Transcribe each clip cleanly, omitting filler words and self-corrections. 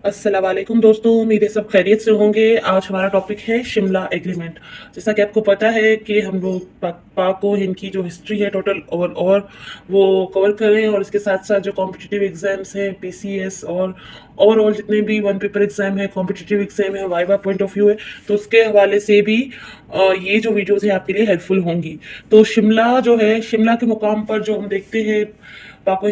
अस्सलाम वालेकुम दोस्तों, उम्मीद है सब खैरियत से होंगे। आज हमारा टॉपिक है शिमला एग्रीमेंट। जैसा कि आपको पता है कि हम लोग पाक और हिंद की जो हिस्ट्री है टोटल और वो कवर कर रहे हैं, और इसके साथ साथ जो कॉम्पिटिटिव एग्जाम्स हैं, पीसीएस और ओवरऑल जितने भी वन पेपर एग्जाम है, कॉम्पिटिटिव एग्जाम है, वाइवा पॉइंट ऑफ व्यू है, तो उसके हवाले से भी ये जो वीडियोस हैं आपके लिए हेल्पफुल होंगी। तो शिमला जो है, शिमला के मुकाम पर जो हम देखते हैं पाको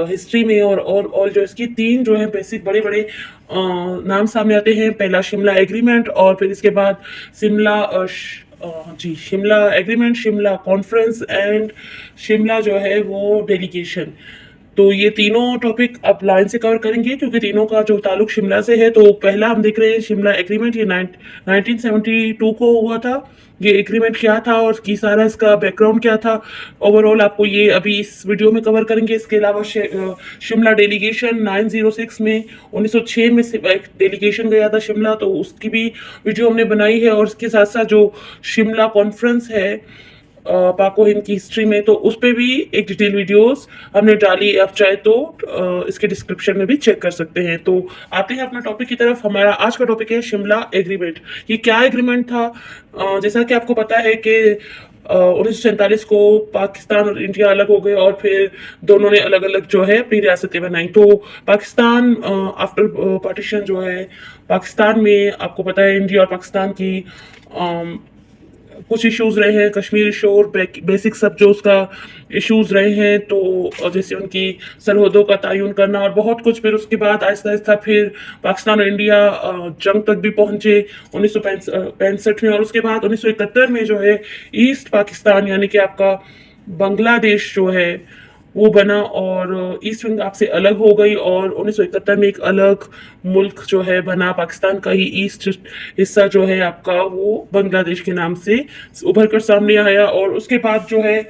हिस्ट्री में, और जो इसकी तीन जो है बेसिक बड़े बड़े नाम सामने आते हैं। पहला शिमला एग्रीमेंट, और फिर इसके बाद Shimla ji Shimla agreement, Shimla conference and Shimla जो है वो डेलीगेशन। तो ये तीनों टॉपिक अब लाइन से कवर करेंगे क्योंकि तीनों का जो ताल्लुक शिमला से है। तो पहला हम देख रहे हैं शिमला एग्रीमेंट। ये 1972 को हुआ था। ये एग्रीमेंट क्या था और की सारा इसका बैकग्राउंड क्या था, ओवरऑल आपको ये अभी इस वीडियो में कवर करेंगे। इसके अलावा शिमला डेलीगेशन 906 में 1906 में से एक डेलीगेशन गया था शिमला, तो उसकी भी वीडियो हमने बनाई है। और इसके साथ साथ जो शिमला कॉन्फ्रेंस है पाको हिंद की हिस्ट्री में, तो उस पे भी एक डिटेल वीडियोस हमने डाली। आप चाहे तो इसके डिस्क्रिप्शन में भी चेक कर सकते हैं। तो आते हैं अपना टॉपिक की तरफ। हमारा आज का टॉपिक है शिमला एग्रीमेंट। ये क्या एग्रीमेंट था? जैसा कि आपको पता है कि 1947 को पाकिस्तान और इंडिया अलग हो गए, और फिर दोनों ने अलग अलग जो है अपनी रियासतें बनाई। तो पाकिस्तान आफ्टर पार्टीशन जो है, पाकिस्तान में आपको पता है इंडिया और पाकिस्तान की कुछ इश्यूज रहे हैं, कश्मीर इशू और बेसिक सब जो उसका इश्यूज रहे हैं। तो जैसे उनकी सरहदों का तयन करना और बहुत कुछ। फिर उसके बाद आहिस्ता आहिस्ता फिर पाकिस्तान और इंडिया जंग तक भी पहुंचे 1965 में। और उसके बाद 1971 में जो है ईस्ट पाकिस्तान यानी कि आपका बांग्लादेश जो है वो बना, और ईस्ट विंग आपसे अलग हो गई, और 1971 में एक अलग मुल्क जो है बना, पाकिस्तान का ही ईस्ट हिस्सा जो है आपका वो बांग्लादेश के नाम से उभर कर सामने आया। और उसके बाद जो है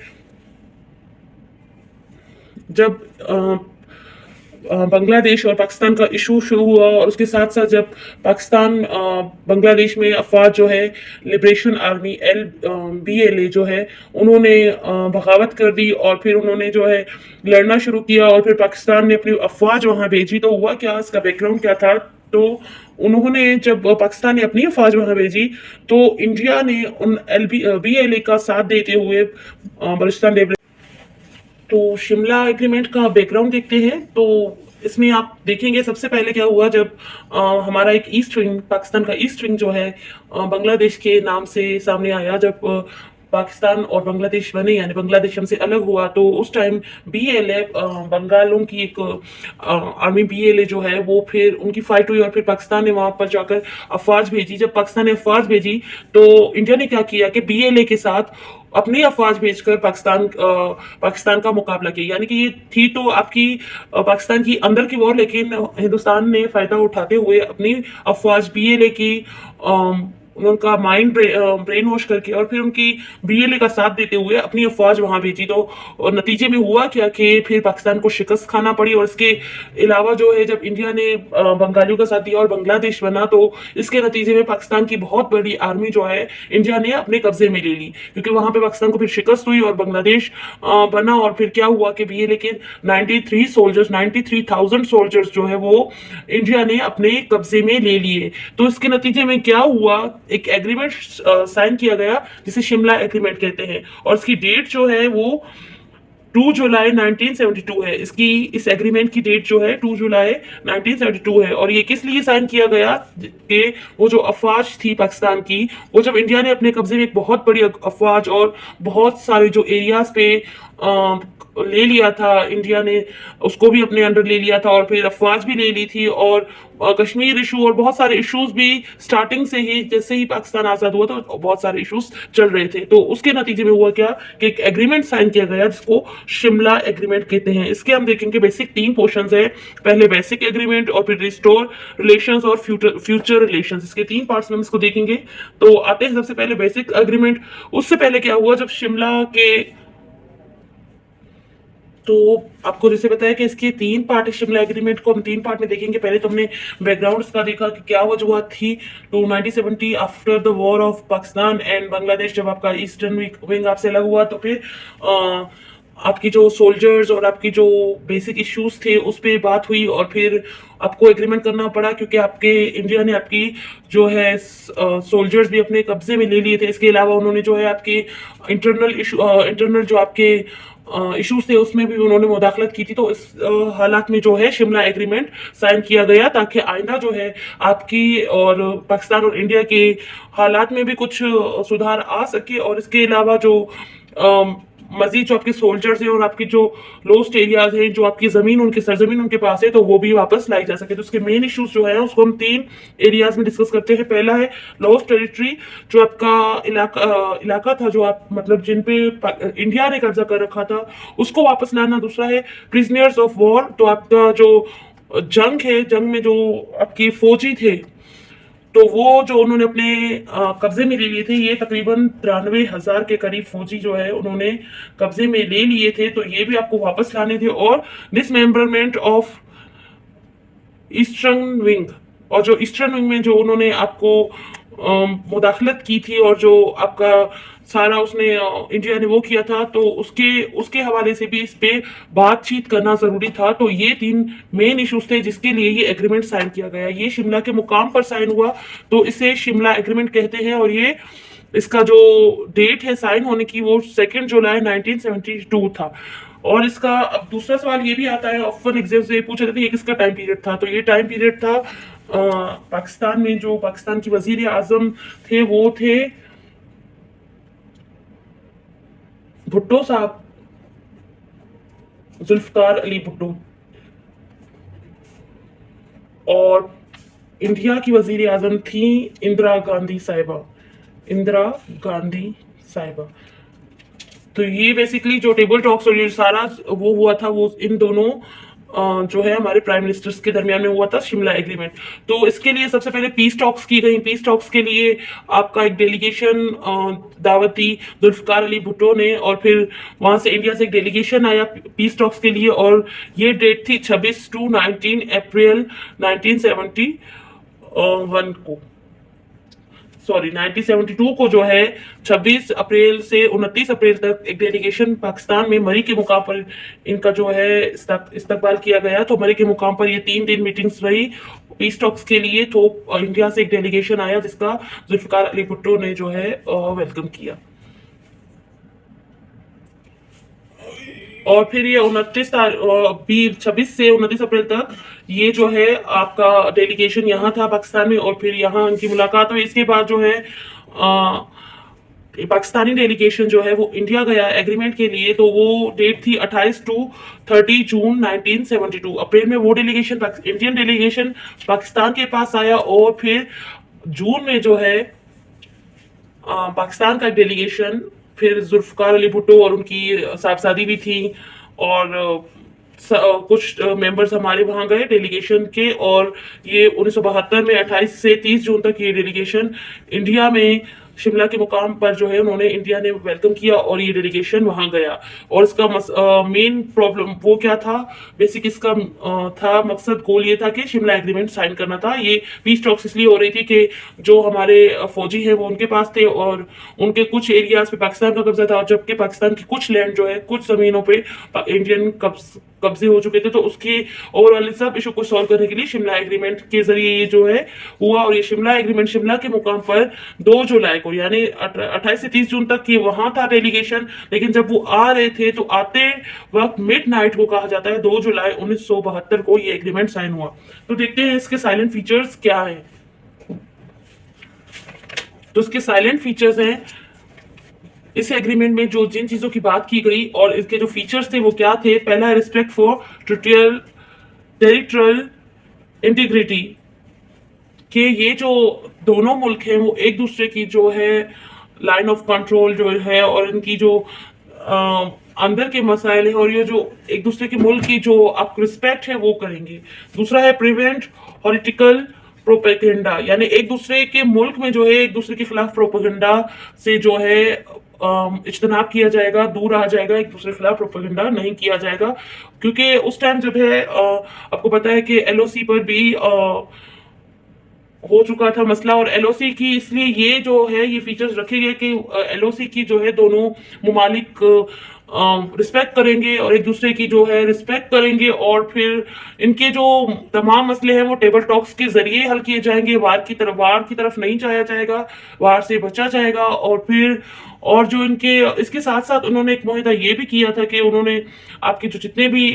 जब बांग्लादेश और पाकिस्तान का इशू शुरू हुआ, और उसके साथ साथ जब पाकिस्तान बांग्लादेश में अफवाज जो है लिबरेशन आर्मी LBLA जो है उन्होंने बगावत कर दी, और फिर उन्होंने जो है लड़ना शुरू किया, और फिर पाकिस्तान ने अपनी अफवाज वहां भेजी। तो हुआ क्या, इसका बैकग्राउंड क्या था? तो उन्होंने जब पाकिस्तान ने अपनी अफवाज वहां भेजी, तो इंडिया ने उन BLA का साथ देते हुए बलूचिस्तान। तो शिमला एग्रीमेंट का बैकग्राउंड देखते हैं। तो इसमें आप देखेंगे सबसे पहले क्या हुआ, जब हमारा एक ईस्ट विंग, पाकिस्तान का ईस्ट विंग जो है बांग्लादेश के नाम से सामने आया। जब पाकिस्तान और बांग्लादेश बने यानी बांग्लादेश हमसे अलग हुआ, तो उस टाइम BLA बंगालों की एक आर्मी BLA जो है वो फिर उनकी फाइट हुई, और फिर पाकिस्तान ने वहां पर जाकर अफवाज भेजी। जब पाकिस्तान ने अफवाज भेजी, तो इंडिया ने क्या किया कि BLA के साथ अपनी अफवाज भेजकर पाकिस्तान का मुकाबला किया। यानी कि ये थी तो आपकी पाकिस्तान की अंदर की वॉर, लेकिन हिंदुस्तान ने फायदा उठाते हुए अपनी अफवाज BLA की उनका माइंड ब्रेन वॉश करके, और फिर उनकी BLA का साथ देते हुए अपनी अफवाज वहां भेजी। तो और नतीजे में हुआ क्या कि फिर पाकिस्तान को शिकस्त खाना पड़ी। और इसके अलावा जो है जब इंडिया ने बंगालियों का साथ दिया और बांग्लादेश बना, तो इसके नतीजे में पाकिस्तान की बहुत बड़ी आर्मी जो है इंडिया ने अपने कब्जे में ले ली, क्योंकि वहां पे पाकिस्तान को फिर शिकस्त हुई और बांग्लादेश बना। और फिर क्या हुआ कि BLA के 93,000 सोल्जर्स जो है वो इंडिया ने अपने कब्जे में ले लिए। तो इसके नतीजे में क्या हुआ, एक एग्रीमेंट साइन किया गया जिसे शिमला एग्रीमेंट कहते हैं, और इसकी डेट जो है वो 2 जुलाई 1972 है। इस एग्रीमेंट की डेट जो है 2 जुलाई 1972 है। और ये किस लिए साइन किया गया कि वो जो अफवाज थी पाकिस्तान की, वो जब इंडिया ने अपने कब्जे में एक बहुत बड़ी अफवाज और बहुत सारे जो एरियाज पे ले लिया था, इंडिया ने उसको भी अपने अंडर ले लिया था, और फिर अफवाज भी ले ली थी, और कश्मीर इशू और बहुत सारे इश्यूज भी स्टार्टिंग से ही, जैसे ही पाकिस्तान आजाद हुआ तो बहुत सारे इश्यूज चल रहे थे। तो उसके नतीजे में हुआ क्या कि एक एग्रीमेंट साइन किया गया जिसको शिमला एग्रीमेंट कहते हैं। इसके हम देखेंगे बेसिक 3 पोर्शंस है। पहले बेसिक एग्रीमेंट, और फिर रिस्टोर रिलेशंस, और फ्यूचर रिलेशंस। इसके 3 पार्ट्स में हम इसको देखेंगे। तो आते हैं सबसे पहले बेसिक एग्रीमेंट। उससे पहले क्या हुआ, जब शिमला के, तो आपको जैसे बताया कि इसके 3 पार्ट है। शिमला एग्रीमेंट को हम 3 पार्ट में देखेंगे। पहले तो हमने बैकग्राउंड इसका देखा कि क्या वजूहत थी। तो 1970 after the war of Pakistan and Bangladesh, जब आपका ईस्टर्न विंग आपसे अलग हुआ, तो फिर आपकी जो सोल्जर्स और आपकी जो बेसिक इश्यूज थे उस पे बात हुई, और फिर आपको एग्रीमेंट करना पड़ा, क्योंकि आपके इंडिया ने आपकी जो है सोल्जर्स भी अपने कब्जे में ले लिए थे। इसके अलावा उन्होंने जो है आपके इंटरनल जो आपके इश्यूज थे उसमें भी उन्होंने मुदाखलत की थी। तो इस हालात में जो है शिमला एग्रीमेंट साइन किया गया, ताकि आइंदा जो है आपकी और पाकिस्तान और इंडिया के हालात में भी कुछ सुधार आ सके। और इसके अलावा जो मजीद जो आपके सोल्जर्स हैं और आपके जो लोस्ट एरियाज हैं, जो आपकी जमीन उनकी सरजमीन उनके पास है, तो वो भी वापस लाई जा सके। तो उसके मेन इश्यूज जो है उसको हम 3 एरियाज में डिस्कस करते हैं। पहला है लॉस्ट टेरिटरी, जो आपका इलाका था, जो आप मतलब जिन पे इंडिया ने कब्जा कर रखा था, उसको वापस लाना। दूसरा है प्रिजनर्स ऑफ वॉर, तो आपका जो जंग है, जंग में जो आपके फौजी थे, तो वो जो उन्होंने अपने कब्जे में ले लिए थे, ये तकरीबन 93,000 के करीब फौजी जो है उन्होंने कब्जे में ले लिए थे, तो ये भी आपको वापस लाने थे। और डिसमेंबरमेंट ऑफ ईस्टर्न विंग, और जो ईस्टर्न विंग में जो उन्होंने आपको मुदाखलत की थी, और जो आपका सारा उसने इंडिया ने वो किया था, तो उसके उसके हवाले से भी इस पे बातचीत करना जरूरी था। तो ये 3 मेन इश्यूज थे जिसके लिए ये एग्रीमेंट साइन किया गया। ये शिमला के मुकाम पर साइन हुआ, तो इसे शिमला एग्रीमेंट कहते हैं। और ये इसका जो डेट है साइन होने की, वो 2 जुलाई 1972 था। और इसका अब दूसरा सवाल ये भी आता है, ऑप्शन एग्जाम से पूछा जाता है ये किसका टाइम पीरियड था। तो ये टाइम पीरियड था पाकिस्तान में जो पाकिस्तान की वजीर आजम थे, वो थे भुट्टो साहब, जुल्फकार अली भुट्टो। और इंडिया की वजीर आजम थी इंदिरा गांधी साहिबा, इंदिरा गांधी साहिबा। तो ये बेसिकली जो टेबल टॉक्स और ये सारा वो हुआ था, वो इन दोनों जो है हमारे प्राइम मिनिस्टर्स के दरमियान में हुआ था, शिमला एग्रीमेंट। तो इसके लिए सबसे पहले पीस टॉक्स की गई। पीस टॉक्स के लिए आपका एक डेलीगेशन दावत दी जुल्फकार अली भुट्टो ने, और फिर वहां से इंडिया से एक डेलीगेशन आया पीस टॉक्स के लिए। और ये डेट थी 26 to 19 अप्रैल 1971 को, सॉरी 1972 को जो है 26 अप्रैल से 29 अप्रैल तक एक डेलीगेशन पाकिस्तान में मरी के मुकाम पर इनका जो है इस्तकबाल किया गया। तो मरी के मुकाम पर ये 3 दिन मीटिंग्स रही पीस टॉक्स के लिए। तो इंडिया से एक डेलीगेशन आया जिसका जुल्फकार अली भुट्टो ने जो है वेलकम किया। और फिर ये 26 से 29 अप्रैल तक ये जो है आपका डेलीगेशन यहाँ था पाकिस्तान में, और फिर यहाँ इनकी मुलाकात हुई। इसके बाद जो है पाकिस्तानी डेलीगेशन जो है वो इंडिया गया एग्रीमेंट के लिए। तो वो डेट थी 28 to 30 जून 1972। अप्रैल में वो डेलीगेशन इंडियन डेलीगेशन पाकिस्तान के पास आया, और फिर जून में जो है पाकिस्तान का डेलीगेशन, फिर जुल्फकार अली भुट्टो और उनकी साहबजादी भी थी, और कुछ मेंबर्स हमारे वहां गए डेलीगेशन के। और ये 1972 में 28 से 30 जून तक ये डेलीगेशन इंडिया में शिमला के मुकाम पर जो है उन्होंने इंडिया ने वेलकम किया, और ये डेलीगेशन वहां गया। और इसका मेन प्रॉब्लम वो क्या था, बेसिक इसका था मकसद, गोल ये था कि शिमला एग्रीमेंट साइन करना था। ये पीस टॉक्स इसलिए हो रही थी कि जो हमारे फौजी हैं वो उनके पास थे, और उनके कुछ एरियाज पे पाकिस्तान का कब्जा था, जबकि पाकिस्तान की कुछ लैंड जो है कुछ जमीनों पे इंडियन कब्जे हो चुके थे। तो उसके ओवरऑल सब इशू को सॉल्व करने के लिए शिमला एग्रीमेंट के जरिए ये जो है हुआ। और ये शिमला एग्रीमेंट शिमला के मुकाम पर 2 जुलाई को, यानी 28 से 30 जून तक ये वहां था डेलीगेशन, लेकिन जब वो आ रहे थे तो आते वक्त मिडनाइट को कहा जाता है 2 जुलाई 1972 को ये एग्रीमेंट साइन हुआ। तो देखते हैं इसके साइलेंट फीचर्स क्या है। तो इसके साइलेंट फीचर्स हैं, इस एग्रीमेंट में जो जिन चीजों की बात की गई और इसके जो फीचर्स थे वो क्या थे। पहला है रिस्पेक्ट फॉर टेरिटोरियल इंटीग्रिटी, कि ये जो दोनों मुल्क हैं वो एक दूसरे की जो है लाइन ऑफ कंट्रोल जो है, और इनकी जो अंदर के मसाइल है, और ये जो एक दूसरे के मुल्क की जो आप रिस्पेक्ट है वो करेंगे। दूसरा है प्रिवेंट हॉरिटिकल प्रोपेगेंडा, यानी एक दूसरे के मुल्क में जो है एक दूसरे के खिलाफ प्रोपेगेंडा से जो है इज्तनाब किया जाएगा, दूर आ जाएगा, एक दूसरे के खिलाफ प्रोपेगेंडा नहीं किया जाएगा। क्योंकि उस टाइम जब है आपको पता है कि एलओसी पर भी हो चुका था मसला, और एलओसी की इसलिए ये जो है ये फीचर्स रखे गए कि एलओसी की जो है दोनों मुमालिक रिस्पेक्ट करेंगे और एक दूसरे की जो है रिस्पेक्ट करेंगे, और फिर इनके जो तमाम मसले हैं वो टेबल टॉक्स के जरिए हल किए जाएंगे। वार की तरफ नहीं जाया जाएगा, वार से बचा जाएगा। और फिर और जो इनके इसके साथ साथ उन्होंने एक मुहिदा ये भी किया था कि उन्होंने आपके जो जितने भी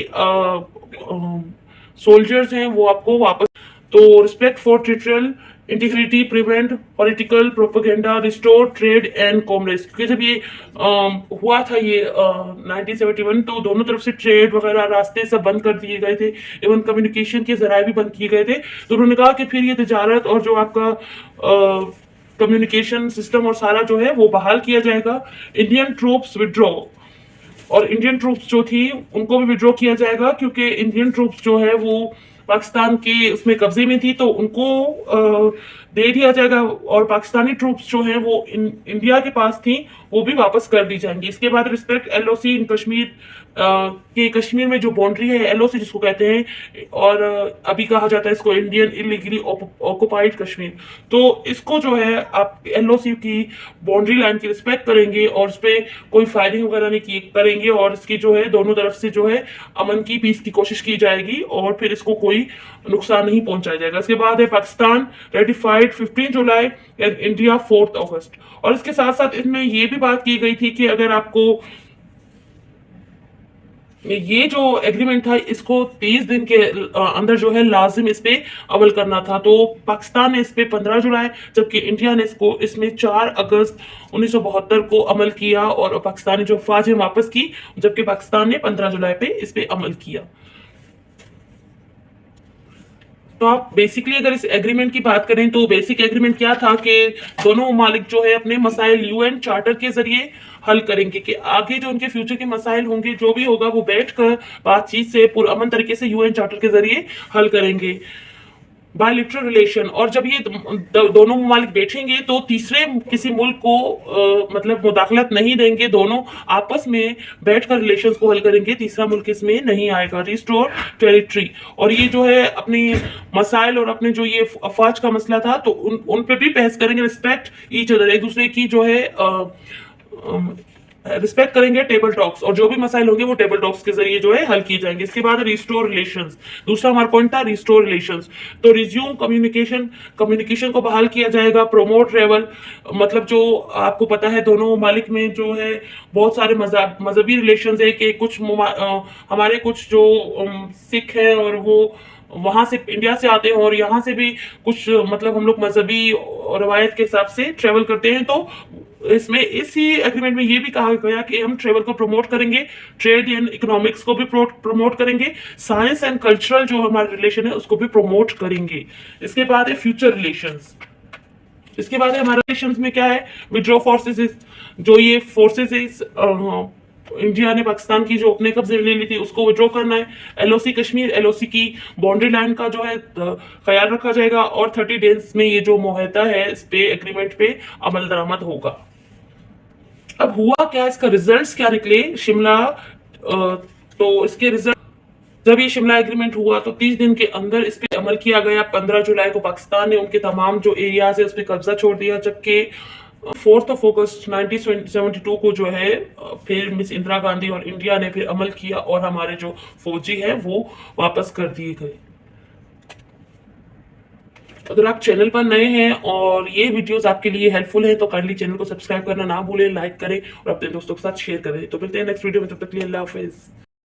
सोल्जर्स हैं वो आपको वापस, तो respect for territorial integrity, prevent political propaganda, restore trade and commerce. क्योंकि जब ये हुआ था ये 1971, तो दोनों तरफ से ट्रेड वगैरह रास्ते सब बंद कर दिए गए थे, इवन कम्युनिकेशन के जराये भी बंद किए गए थे। तो उन्होंने कहा कि फिर ये तजारत और जो आपका कम्युनिकेशन सिस्टम और सारा जो है वो बहाल किया जाएगा। इंडियन ट्रूप्स विड्रॉ, और इंडियन ट्रूप्स जो थी उनको भी विड्रॉ किया जाएगा, क्योंकि इंडियन ट्रूप्स जो है वो पाकिस्तान के उसमें कब्जे में थी, तो उनको दे दिया जाएगा। और पाकिस्तानी ट्रूप्स जो हैं वो इंडिया के पास थी, वो भी वापस कर दी जाएंगी। इसके बाद रिस्पेक्ट एलओसी इन कश्मीर, कि कश्मीर में जो बाउंड्री है एलओसी जिसको कहते हैं, और अभी कहा जाता है इसको इंडियन इलीगली ऑक्युपाइड कश्मीर, तो इसको जो है आप एलओसी की बाउंड्री लाइन की रिस्पेक्ट करेंगे और उस पर कोई फायरिंग वगैरह नहीं करेंगे, और इसकी जो है दोनों तरफ से जो है अमन की पीस की कोशिश की जाएगी, और फिर इसको कोई नुकसान नहीं पहुंचाया जाएगा। इसके बाद है Pakistan ratified 15 July and India 4 अगस्त। और इसके साथ साथ इसमें ये भी बात की गई थी कि अगर आपको ये जो एग्रीमेंट था इसको 30 दिन के अंदर जो है लाजिम इस पे अमल करना था। तो पाकिस्तान ने इस पे 15 जुलाई, जबकि इंडिया ने इसमें 4 अगस्त 1972 को अमल किया, और पाकिस्तानी जो फौज है वापस की, जबकि पाकिस्तान ने 15 जुलाई पे इस पे अमल किया। तो आप बेसिकली अगर इस एग्रीमेंट की बात करें तो बेसिक एग्रीमेंट क्या था कि दोनों ममालिक जो है अपने मसाइल यूएन चार्टर के जरिए हल करेंगे, कि आगे जो उनके फ्यूचर के मसाइल होंगे जो भी होगा वो बैठकर बातचीत से पुरअमन तरीके से यूएन चार्टर के जरिए हल करेंगे। बायलिटरल रिलेशन, और जब ये दोनों ममालिक बैठेंगे तो तीसरे किसी मुल्क को मतलब मुदाखलत नहीं देंगे, दोनों आपस में बैठकर रिलेशन को हल करेंगे, तीसरा मुल्क इसमें नहीं आएगा। रिस्टोर टेरिटरी, और ये जो है अपनी मसाइल और अपने जो ये अफवाज का मसला था तो उन पे भी बहस करेंगे। रिस्पेक्ट ईच अदर, एक दूसरे की जो है रिस्पेक्ट करेंगे। टेबल टॉक्स, और जो भी मसाइल होंगे वो टेबल टॉक्स के जरिए जो है हल किए जाएंगे। इसके बाद रिस्टोर रिलेशंस, दूसरा हमारा पॉइंट था रिस्टोर रिलेशंस। तो रिज्यूम कम्युनिकेशन को बहाल किया जाएगा। प्रोमोट ट्रेवल, मतलब जो आपको पता है दोनों ममालिक में जो है बहुत सारे मजहबी रिलेशंस है, कि कुछ हमारे कुछ जो सिख हैं और वो वहां से इंडिया से आते हैं, और यहाँ से भी कुछ मतलब हम लोग मजहबी रवायत के हिसाब से ट्रेवल करते हैं। तो इसमें इसी एग्रीमेंट में ये भी कहा गया कि हम ट्रेवल को प्रमोट करेंगे, ट्रेड एंड इकोनॉमिक्स को भी प्रमोट करेंगे, साइंस एंड कल्चरल जो हमारा रिलेशन है उसको भी प्रमोट करेंगे। इसके बाद है फ्यूचर रिलेशंस। इसके बाद हमारे रिलेशंस में क्या है, विड्रॉ फोर्सेस, जो ये फोर्सेस इंडिया ने पाकिस्तान की जो अपने कब्जे ले ली थी उसको विड्रॉ करना है। एलओसी कश्मीर, एलओसी की बाउंड्री लाइन का जो है ख्याल रखा जाएगा, और 30 डेज में ये जो मुआहदा है इस पे एग्रीमेंट पे अमल दरामद होगा। अब हुआ क्या, इसका रिजल्ट्स क्या निकले शिमला, तो इसके रिजल्ट, जब ये शिमला एग्रीमेंट हुआ तो 30 दिन के अंदर इस पे अमल किया गया। 15 जुलाई को पाकिस्तान ने उनके तमाम जो एरियाज है उस पर कब्जा छोड़ दिया, जबकि 4 अगस्त 1972 को जो है फिर मिस इंदिरा गांधी और इंडिया ने फिर अमल किया, और हमारे जो फौजी है वो वापस कर दिए गए। अगर आप चैनल पर नए हैं और ये वीडियोस आपके लिए हेल्पफुल हैं तो काइंडली चैनल को सब्सक्राइब करना ना भूलें, लाइक करें और अपने दोस्तों के साथ शेयर करें। तो मिलते हैं नेक्स्ट वीडियो में, तब तक के लिए अल्लाह हाफिज।